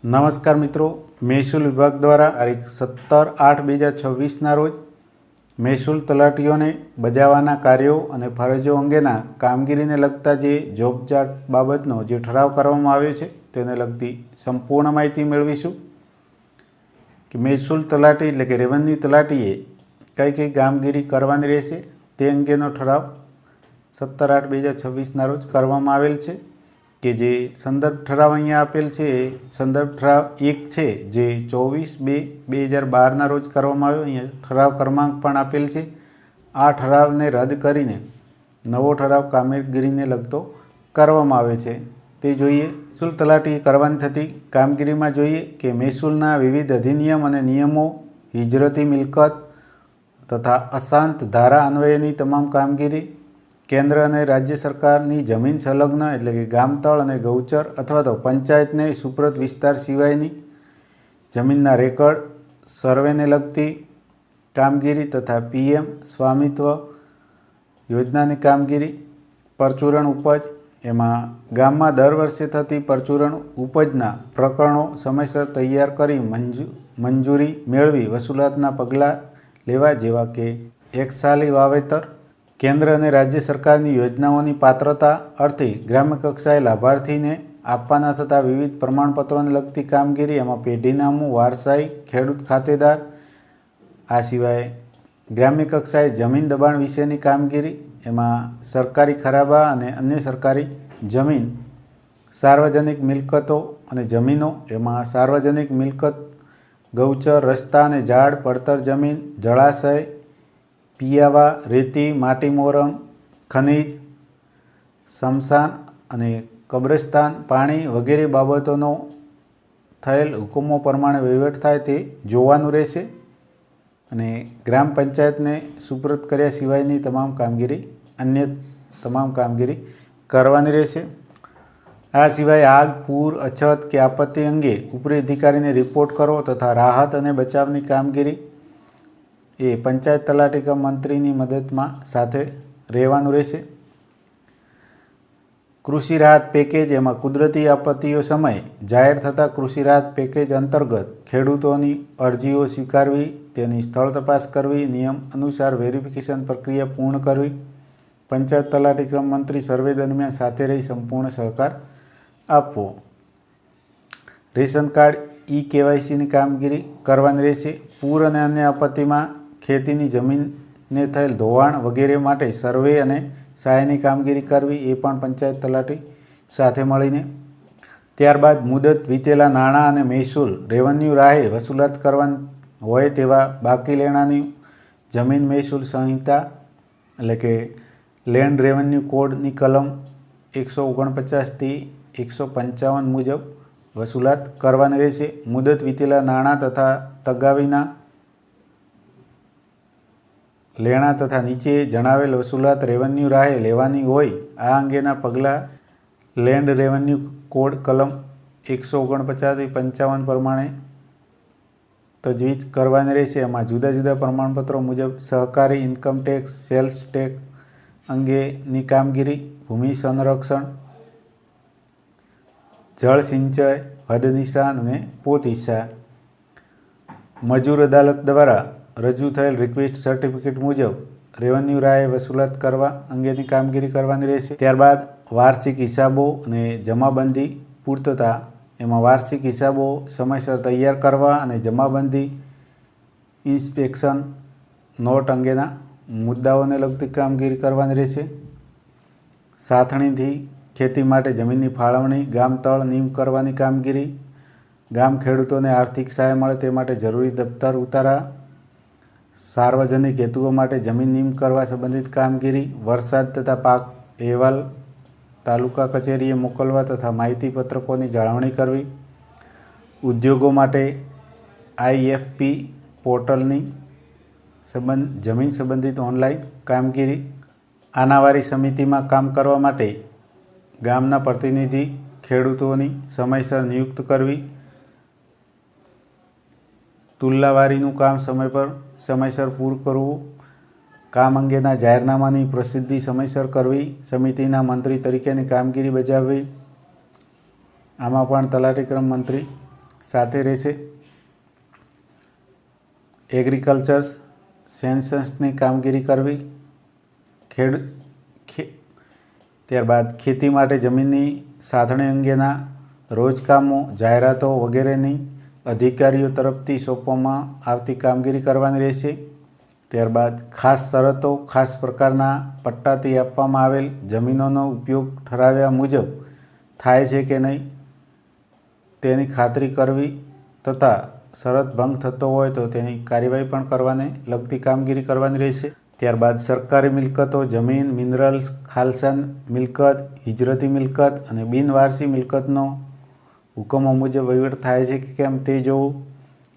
નમસ્કાર મિત્રો, મહેસૂલ વિભાગ દ્વારા તારીખ 17/8/2026ના રોજ મહેસૂલ તલાટીઓને બજાવવાના કાર્યો અને ફરજો અંગેના કામગીરીને લગતા જે જોબ ચાર્ટ બાબતનો જે ઠરાવ કરવામાં આવ્યો છે તેને લગતી સંપૂર્ણ માહિતી મેળવીશું કે મહેસૂલ તલાટી એટલે કે રેવન્યુ તલાટીએ કઈ કઈ કામગીરી કરવાની રહેશે તે અંગેનો ઠરાવ 17/8/2026ના રોજ કરવામાં આવેલ છે કે જે સંદર્ભ ઠરાવ અહીંયા આપેલ છે એ સંદર્ભ ઠરાવ 1 છે જે 24/2/2012ના રોજ કરવામાં આવ્યો। અહીંયા ઠરાવ ક્રમાંક પણ આપેલ છે। આ ઠરાવને રદ કરીને નવો ઠરાવ કામગીરીને લગતો કરવામાં આવે છે તે જોઈએ। મહેસૂલ તલાટીએ કરવાની થતી કામગીરીમાં જોઈએ કે મહેસૂલના વિવિધ અધિનિયમ અને નિયમો, હિજરતી મિલકત તથા અશાંત ધારા અન્વયેની તમામ કામગીરી, કેન્દ્ર અને રાજ્ય સરકારની જમીન સંલગ્ન એટલે કે ગામતળ અને ગૌચર અથવા તો પંચાયતને સુપ્રત વિસ્તાર સિવાયની જમીનના રેકર્ડ, સર્વેને લગતી કામગીરી તથા PM સ્વામિત્વ યોજનાની કામગીરી, પરચુરણ ઉપજ, એમાં ગામમાં દર વર્ષે થતી પરચુરણ ઉપજના પ્રકરણો સમયસર તૈયાર કરી મંજૂરી મેળવી વસૂલાતના પગલાં લેવા જેવા કે એકસાલી વાવેતર, કેન્દ્ર અને રાજ્ય સરકારની યોજનાઓની પાત્રતા અર્થે ગ્રામ્ય કક્ષાએ લાભાર્થીને આપવાના થતા વિવિધ પ્રમાણપત્રોને લગતી કામગીરી, એમાં પેઢીનામું, વારસાઈ, ખેડૂત ખાતેદાર, આ સિવાય ગ્રામ્ય કક્ષાએ જમીન દબાણ વિશેની કામગીરી, એમાં સરકારી ખરાબા અને અન્ય સરકારી જમીન, સાર્વજનિક મિલકતો અને જમીનો, એમાં સાર્વજનિક મિલકત, ગૌચર, રસ્તા અને ઝાડ, પડતર જમીન, જળાશય, પિયાવા, રેતી, માટી મોરમ, ખનિજ, સ્મશાન અને કબ્રસ્તાન, પાણી વગેરે બાબતોનો થયેલ હુકમો પ્રમાણે વહીવટ થાય તે જોવાનું રહેશે અને ગ્રામ પંચાયતને સુપ્રત કર્યા સિવાયની તમામ કામગીરી અન્ય તમામ કામગીરી કરવાની રહેશે। આ સિવાય આગ, પૂર, અછત કે આપત્તિ અંગે ઉપરી અધિકારીને રિપોર્ટ કરો તથા રાહત અને બચાવની કામગીરી એ પંચાયત તલાટી કે મંત્રીની મદદમાં સાથે રહેવાનું રહેશે। કૃષિ રાહત પેકેજ, એમાં કુદરતી આપત્તિઓ સમયે જાહેર થતા કૃષિ રાહત પેકેજ અંતર્ગત ખેડૂતોની અરજીઓ સ્વીકારવી, તેની સ્થળ તપાસ કરવી, નિયમ અનુસાર વેરિફિકેશન પ્રક્રિયા પૂર્ણ કરવી, પંચાયત તલાટી ક્રમ મંત્રી સર્વે દરમિયાન સાથે રહી સંપૂર્ણ સહકાર આપવો। રેશન કાર્ડ KYCની કામગીરી કરવાની રહેશે। પૂર અને અન્ય આપત્તિમાં ખેતીની જમીનને થયેલ ધોવાણ વગેરે માટે સર્વે અને સહાયની કામગીરી કરવી, એ પણ પંચાયત તલાટી સાથે મળીને। ત્યારબાદ મુદત વીતેલા નાણાં અને મહેસૂલ રેવન્યુ રાહે વસૂલાત કરવાની હોય તેવા બાકી લેણાની જમીન મહેસૂલ સંહિતા એટલે કે લેન્ડ રેવન્યુ કોડની કલમ 149 થી 155 મુજબ વસૂલાત કરવાની રહેશે। મુદત વીતેલા નાણાં તથા તગાવીના લેણા તથા નીચે જણાવેલ વસૂલાત રેવન્યુ રાહે લેવાની હોય આ અંગેના પગલાં લેન્ડ રેવન્યુ કોડ કલમ 149 થી 55 પ્રમાણે તજવીજ કરવાની રહેશે। એમાં જુદા જુદા પ્રમાણપત્રો મુજબ સહકારી ઇન્કમ ટેક્સ, સેલ્સ ટેક્સ અંગેની કામગીરી, ભૂમિ સંરક્ષણ, જળ સિંચાઈ, હદ નિશાન અને પોત હિસ્સા, મજૂર અદાલત દ્વારા રજૂ થયેલ રિક્વેસ્ટ સર્ટિફિકેટ મુજબ રેવન્યુ રાહે વસૂલાત કરવા અંગેની કામગીરી કરવાની રહેશે। ત્યારબાદ વાર્ષિક હિસાબો અને જમાબંધી પૂર્તતા, એમાં વાર્ષિક હિસાબો સમયસર તૈયાર કરવા અને જમાબંધી, ઇન્સ્પેક્શન નોટ અંગેના મુદ્દાઓને લગતી કામગીરી કરવાની રહેશે। સાથણીથી ખેતી માટે જમીનની ફાળવણી, ગામતળ નિયમ કરવાની કામગીરી, ગામ ખેડૂતોને આર્થિક સહાય મળે તે માટે જરૂરી દફતર ઉતારા, સાર્વજનિક હેતુઓ માટે જમીન નિયમ કરવા સંબંધિત કામગીરી, વરસાદ તથા પાક અહેવાલ તાલુકા કચેરીએ મોકલવા તથા માહિતી પત્રકોની જાળવણી કરવી, ઉદ્યોગો માટે IFP પોર્ટલની જમીન સંબંધિત ઓનલાઈન કામગીરી, આનાવારી સમિતિમાં કામ કરવા માટે ગામના પ્રતિનિધિ ખેડૂતોની સમયસર નિયુક્ત કરવી, તુલાવારીનું કામ સમયસર પૂરું કરવું, કામ અંગેના જાહેરનામાની પ્રસિદ્ધિ સમયસર કરવી, સમિતિના મંત્રી તરીકેની કામગીરી બજાવવી, આમાં પણ તલાટી ક્રમ મંત્રી સાથે રહેશે। એગ્રીકલ્ચર સેન્સસની કામગીરી કરવી, ત્યારબાદ ખેતી માટે જમીનની સાધણી અંગેના રોજકામો, જાહેરાતો વગેરેની અધિકારીઓ તરફથી સોંપવામાં આવતી કામગીરી કરવાની રહેશે। ત્યારબાદ ખાસ શરતો, ખાસ પ્રકારના પટ્ટાથી આપવામાં આવેલ જમીનોનો ઉપયોગ ઠરાવ્યા મુજબ થાય છે કે નહીં તેની ખાતરી કરવી તથા શરત ભંગ થતો હોય તો તેની કાર્યવાહી પણ કરવાને લગતી કામગીરી કરવાની રહેશે। ત્યારબાદ સરકારી મિલકતો, જમીન, મિનરલ્સ, ખાલસન મિલકત, હિજરતી મિલકત અને બિનવારસી મિલકતનો હુકમો મુજબ વહીવટ થાય છે કે કેમ તે જોવું।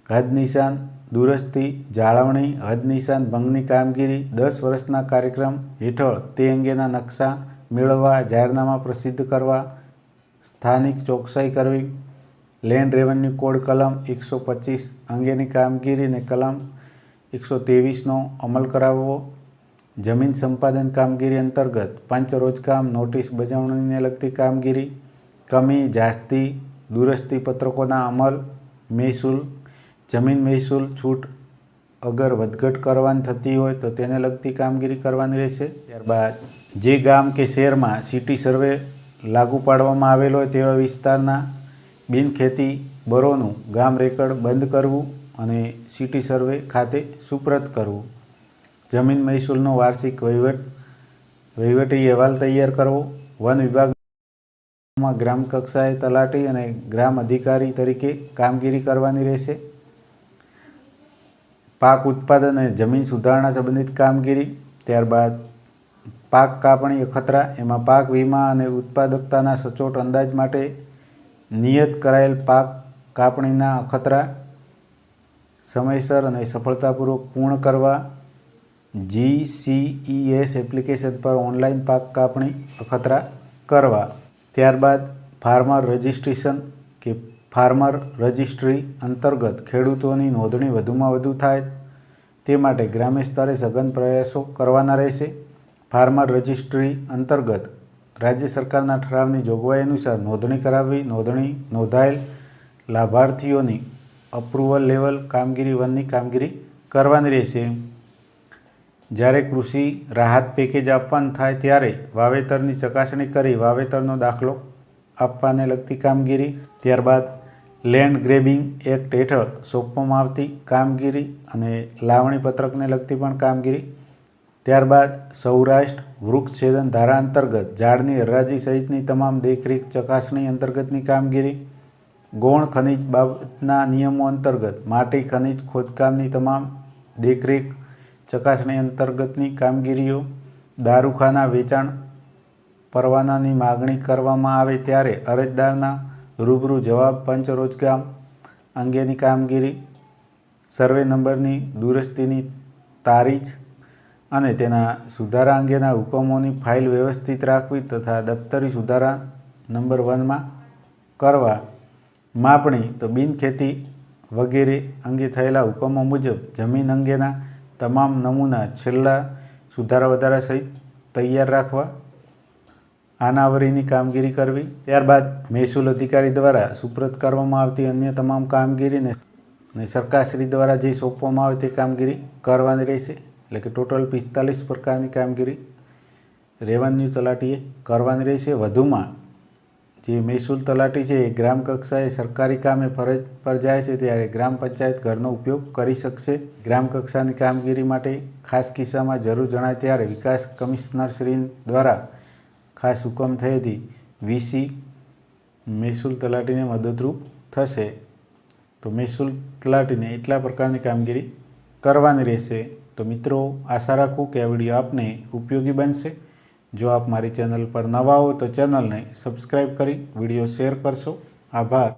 હદ નિશાન દુરસ્તી, જાળવણી, હદ નિશાન ભંગની કામગીરી 10 વર્ષના કાર્યક્રમ હેઠળ તે અંગેના નકશા મેળવવા, જાહેરનામા પ્રસિદ્ધ કરવા, સ્થાનિક ચોકસાઈ કરવી, લેન્ડ રેવન્યુ કોડ કલમ 125 અંગેની કામગીરી અને કલમ 123નો અમલ કરાવવો, જમીન સંપાદન કામગીરી અંતર્ગત પંચ રોજકામ, નોટિસ બજાવણીને લગતી કામગીરી, કમી, જાસ્તી, દુરસ્તી પત્રકોના અમલ, મહેસૂલ, જમીન મહેસૂલ છૂટ અગર વધઘટ કરવાની થતી હોય તો તેને લગતી કામગીરી કરવાની રહેશે। ત્યારબાદ જે ગામ કે શહેરમાં સિટી સર્વે લાગુ પાડવામાં આવેલ હોય તેવા વિસ્તારના બિનખેતી બરોનું ગામ રેકર્ડ બંધ કરવું અને સિટી સર્વે ખાતે સુપ્રત કરવું। જમીન મહેસૂલનો વાર્ષિક વહીવટી અહેવાલ તૈયાર કરવો। વન વિભાગમાં ગ્રામ કક્ષાએ તલાટી અને ગ્રામ અધિકારી તરીકે કામગીરી કરવાની રહેશે। પાક ઉત્પાદન અને જમીન સુધારણા સંબંધિત કામગીરી, ત્યારબાદ પાક કાપણી અખતરા, એમાં પાક વીમા અને ઉત્પાદકતાના સચોટ અંદાજ માટે નિયત કરાયેલ પાક કાપણીના અખતરા સમયસર અને સફળતાપૂર્વક પૂર્ણ કરવા। GCES એપ્લિકેશન પર ઓનલાઈન પાક કાપણી અખતરા કરવા। ત્યારબાદ ફાર્મર રજિસ્ટ્રેશન કે ફાર્મર રજિસ્ટ્રી અંતર્ગત ખેડૂતોની નોંધણી વધુમાં વધુ થાય તે માટે ગ્રામ્ય સ્તરે સઘન પ્રયાસો કરવાના રહેશે। ફાર્મર રજિસ્ટ્રી અંતર્ગત રાજ્ય સરકારના ઠરાવની જોગવાઈ અનુસાર નોંધણી કરાવવી, નોંધાયેલ લાભાર્થીઓની અપ્રુવલ લેવલ કામગીરી 1ની કામગીરી કરવાની રહેશે। જ્યારે કૃષિ રાહત પેકેજ આપવાનું થાય ત્યારે વાવેતરની ચકાસણી કરી વાવેતરનો દાખલો આપવાને લગતી કામગીરી। ત્યારબાદ લેન્ડ ગ્રેબિંગ એક્ટ હેઠળ સોંપવામાં આવતી કામગીરી અને લાવણી પત્રકને લગતી પણ કામગીરી। ત્યારબાદ સૌરાષ્ટ્ર વૃક્ષછેદન ધારા અંતર્ગત ઝાડની હરાજી સહિતની તમામ દેખરેખ ચકાસણી અંતર્ગતની કામગીરી। ગૌણ ખનિજ બાબતના નિયમો અંતર્ગત માટી ખનિજ ખોદકામની તમામ દેખરેખ ચકાસણી અંતર્ગતની કામગીરીઓ। દારૂખાના વેચાણ પરવાનાની માગણી કરવામાં આવે ત્યારે અરજદારના રૂબરૂ જવાબ પંચ રોજકામ અંગેની કામગીરી। સર્વે નંબરની દુરસ્તીની તારીખ અને તેના સુધારા અંગેના હુકમોની ફાઇલ વ્યવસ્થિત રાખવી તથા દફતરી સુધારા નંબર 1માં કરવા। માપણી તો બિનખેતી વગેરે અંગે થયેલા હુકમો મુજબ જમીન અંગેના તમામ નમૂના છેલ્લા સુધારા વધારા સહિત તૈયાર રાખવા। આનાવરીની કામગીરી કરવી। ત્યારબાદ મહેસૂલ અધિકારી દ્વારા સુપ્રત કરવામાં આવતી અન્ય તમામ કામગીરીને સરકારશ્રી દ્વારા જે સોંપવામાં આવે તે કામગીરી કરવાની રહેશે। એટલે કે ટોટલ 45 પ્રકારની કામગીરી રેવન્યુ તલાટીએ કરવાની રહેશે। વધુમાં જે મહેસૂલ તલાટી છે એ ગ્રામ કક્ષાએ સરકારી કામે ફરજ પર જાય છે ત્યારે ગ્રામ પંચાયત ઘરનો ઉપયોગ કરી શકશે। ગ્રામ કક્ષાની કામગીરી માટે ખાસ કિસ્સામાં જરૂર જણાય ત્યારે વિકાસ કમિશનરશ્રી દ્વારા ખાસ હુકમ થયેથી VC મહેસૂલ તલાટીને મદદરૂપ થશે। તો મહેસૂલ તલાટીને એટલા પ્રકારની કામગીરી કરવાની રહેશે। તો મિત્રો, આશા રાખું કે આ વિડીયો આપને ઉપયોગી બનશે। જો આપ મારી ચેનલ પર નવા હો તો ચેનલને સબસ્ક્રાઈબ કરી વિડીયો શેર કરશો। આભાર।